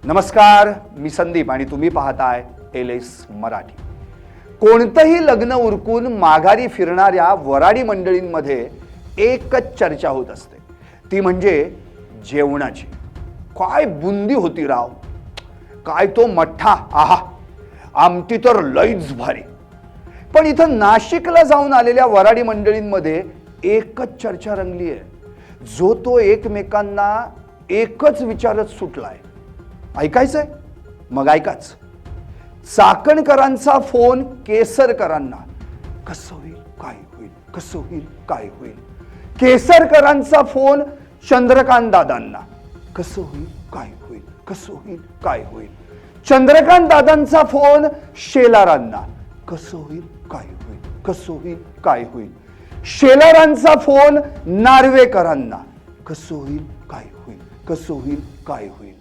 नमस्कार, मी संदीप आणि तुम्ही पाहताय LS मराठी। कोणतंही लग्न उरकून माघारी फिरणाऱ्या वराडी मंडळींमध्ये एकच चर्चा होत असते, ती म्हणजे जेवणाची। काय बुंदी होती राव, काय तो मठ्ठा, आहा आमटी तर लईच भारी। पण इथं नाशिकला जाऊन आलेल्या वराडी मंडळींमध्ये एकच चर्चा रंगली आहे, जो तो एकमेकांना एकच विचारत सुटलाय। ऐकायचंय? मग ऐकाच। चाकणकरांचा फोन केसरकरांना, कसं होईल काय होईल, कसं होईल काय होईल। केसरकरांचा फोन चंद्रकांत दादांना, कसं होईल काय होईल, कसं होईल काय होईल। चंद्रकांत दादांचा फोन शेलारांना, कसं होईल काय होईल, कसं होईल काय होईल। शेलारांचा फोन नार्वेकरांना, कसं होईल काय होईल, कसं होईल काय होईल।